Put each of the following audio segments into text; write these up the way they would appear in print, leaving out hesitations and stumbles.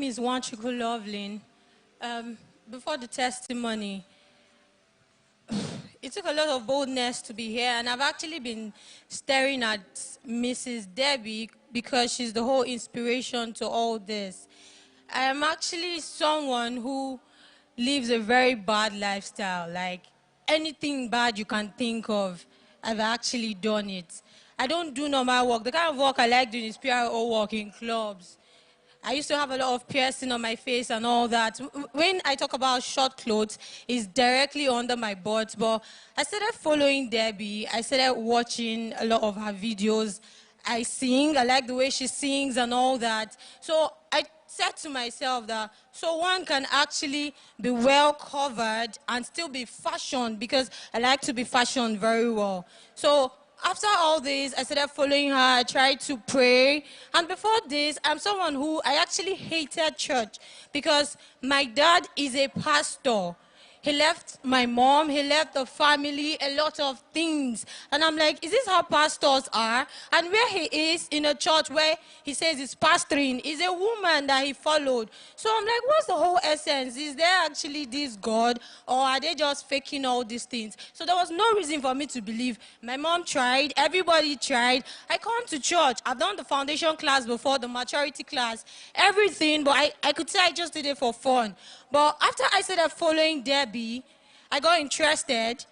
Is Wanchuku Loveling. Before the testimony, it took a lot of boldness to be here, and I've actually been staring at Mrs. Debbie because she's the whole inspiration to all this. I am actually someone who lives a very bad lifestyle. Like anything bad you can think of, I've actually done it. I don't do normal work. The kind of work I like doing is PRO work in clubs. I used to have a lot of piercing on my face and all that. When I talk about short clothes, it's directly under my butt. But I started following Debbie. I started watching a lot of her videos. I sing. I like the way she sings and all that. So I said to myself that so one can actually be well covered and still be fashioned, because I like to be fashioned very well. So after all this, I started following her. I tried to pray. And before this, I'm someone who I actually hated church because my dad is a pastor. He left my mom, he left the family, a lot of things. And I'm like, is this how pastors are? And where he is in a church where he says he's pastoring is a woman that he followed. So I'm like, what's the whole essence? Is there actually this God, or are they just faking all these things? So there was no reason for me to believe. My mom tried, everybody tried. I come to church. I've done the foundation class before, the maturity class, everything, but I could say I just did it for fun. But after I started following Debbie, I got interested.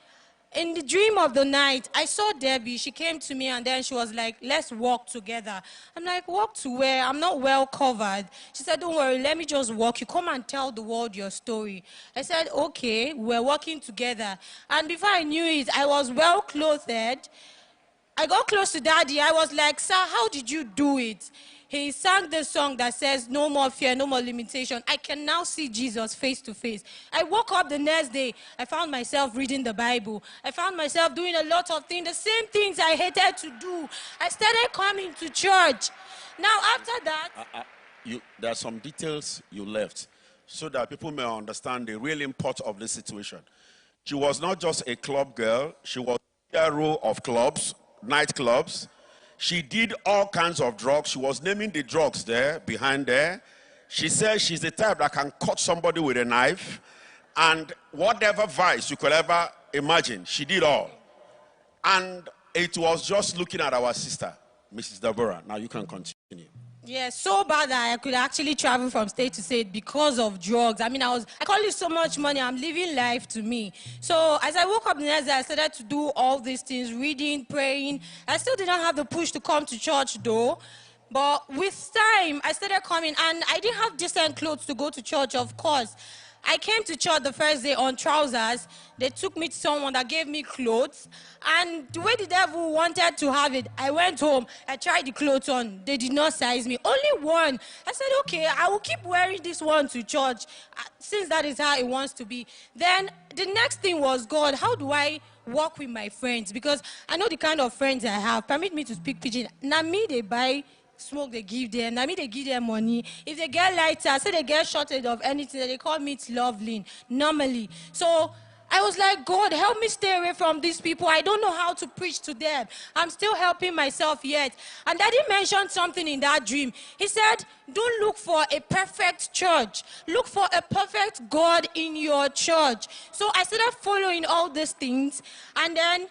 In the dream of the night, I saw Debbie. She came to me and then she was like, let's walk together. I'm like, walk to where? I'm not well covered. She said, don't worry, let me just walk. You come and tell the world your story. I said, okay, we're walking together. And before I knew it, I was well clothed. I got close to Daddy. I was like, sir, how did you do it? He sang the song that says, no more fear, no more limitation. I can now see Jesus face to face. I woke up the next day. I found myself reading the Bible. I found myself doing a lot of things, the same things I hated to do. I started coming to church. Now, after that... there are some details you left so that people may understand the real import of this situation. She was not just a club girl. She was a hero of clubs, nightclubs. She did all kinds of drugs. She was naming the drugs there, behind there. She says she's the type that can cut somebody with a knife. And whatever vice you could ever imagine, she did all. And it was just looking at our sister, Mrs. Deborah. Now you can continue. Yeah, so bad that I could actually travel from state to state because of drugs. I mean, I call it so much money. I'm living life to me. So as I woke up the next day, I started to do all these things, reading, praying. I still didn't have the push to come to church though. But with time, I started coming, and I didn't have decent clothes to go to church, of course. I came to church the first day on trousers. They took me to someone that gave me clothes. And the way the devil wanted to have it, I went home. I tried the clothes on. They did not size me. Only one. I said, okay, I will keep wearing this one to church since that is how it wants to be. Then the next thing was, God, how do I walk with my friends? Because I know the kind of friends I have. Permit me to speak pidgin. Now me, they buy smoke, they give them. I mean, they give them money. If they get lighter, say they get shortage of anything, they call me Loveling normally. So I was like, God, help me stay away from these people. I don't know how to preach to them. I'm still helping myself yet. And Daddy mentioned something in that dream. He said, don't look for a perfect church. Look for a perfect God in your church. So I started following all these things. And then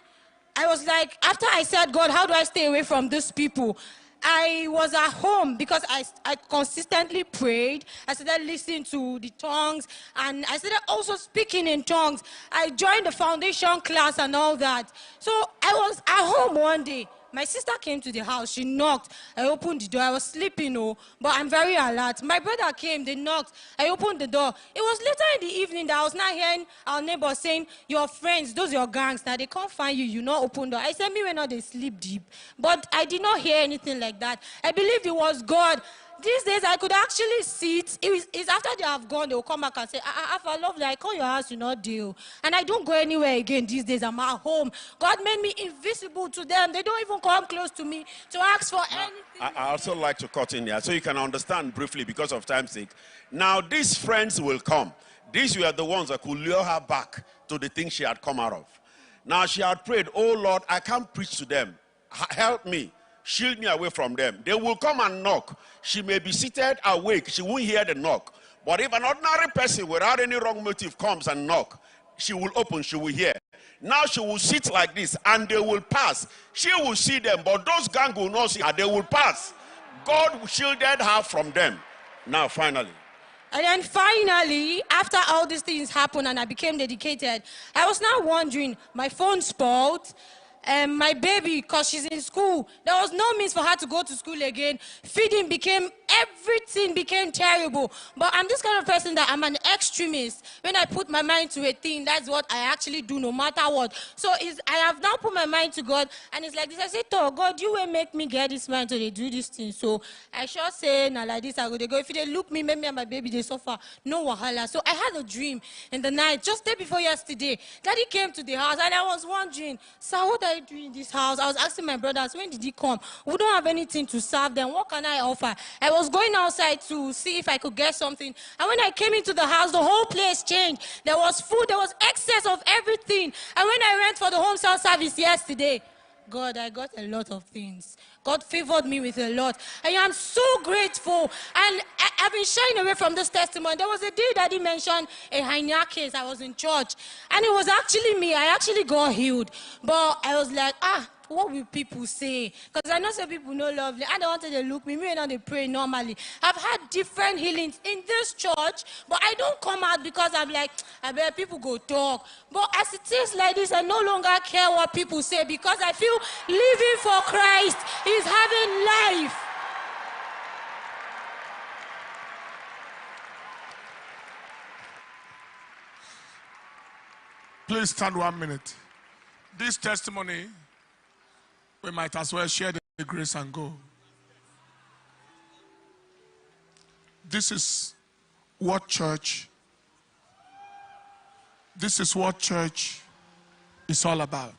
I was like, after I said, God, how do I stay away from these people? I was at home because I consistently prayed. I started listening to the tongues, and I started also speaking in tongues. I joined the foundation class and all that. So I was at home one day. My sister came to the house. She knocked. I opened the door. I was sleeping, but I'm very alert. My brother came. They knocked. I opened the door. It was later in the evening that I was not hearing our neighbor saying, your friends, those your gangs, now they can't find you. You not open door. I said, me when not they sleep deep. But I did not hear anything like that. I believed it was God. These days, I could actually see it. It's after they have gone, they will come back and say, Alpha, lovely, I call your house, you not deal. And I don't go anywhere again these days. I'm at home. God made me invisible to them. They don't even come close to me to ask for anything. I also like to cut in here so you can understand briefly because of time's sake. Now, these friends will come. These were the ones that could lure her back to the thing she had come out of. Now, she had prayed, oh, Lord, I can't preach to them. Help me. shield me away from them. They will come and knock. She may be seated awake. She won't hear the knock. But if an ordinary person without any wrong motive comes and knock, she will open, she will hear. Now she will sit like this and they will pass. She will see them, but those gang will not see her. They will pass. God shielded her from them. Now, finally. And then finally, after all these things happened and I became dedicated, I was now wondering, my phone spoiled, my baby, because she's in school, there was no means for her to go to school again. Feeding everything became terrible. But I'm this kind of person that I'm an extremist. When I put my mind to a thing, that's what I actually do no matter what. So I have now put my mind to God, and it's like this. I say, oh, God, you will make me get this mind to do this thing. So I sure say, now like this, I go. If they look me, maybe and my baby, they suffer. No wahala. So I had a dream in the night, just day before yesterday. Daddy came to the house, and I was wondering, sir, what are you doing in this house? I was asking my brothers, when did he come? We don't have anything to serve them. What can I offer? I was going outside to see if I could get something. And when I came into the house, the whole place changed. There was food. There was excess of everything. And when I went for the home cell service yesterday, God, I got a lot of things. God favored me with a lot. I am so grateful. And I've been shying away from this testimony. There was a day Daddy mentioned a hernia case. I was in church. And it was actually me. I actually got healed. But I was like, what will people say? Because I know some people know lovely. I don't want to look me. Me and they pray normally. I've had different healings in this church, but I don't come out because I'm like, I bet people go talk. But as it is like this, I no longer care what people say because I feel living for Christ is having life. Please stand 1 minute. This testimony, we might as well share the grace and go. This is what church is all about.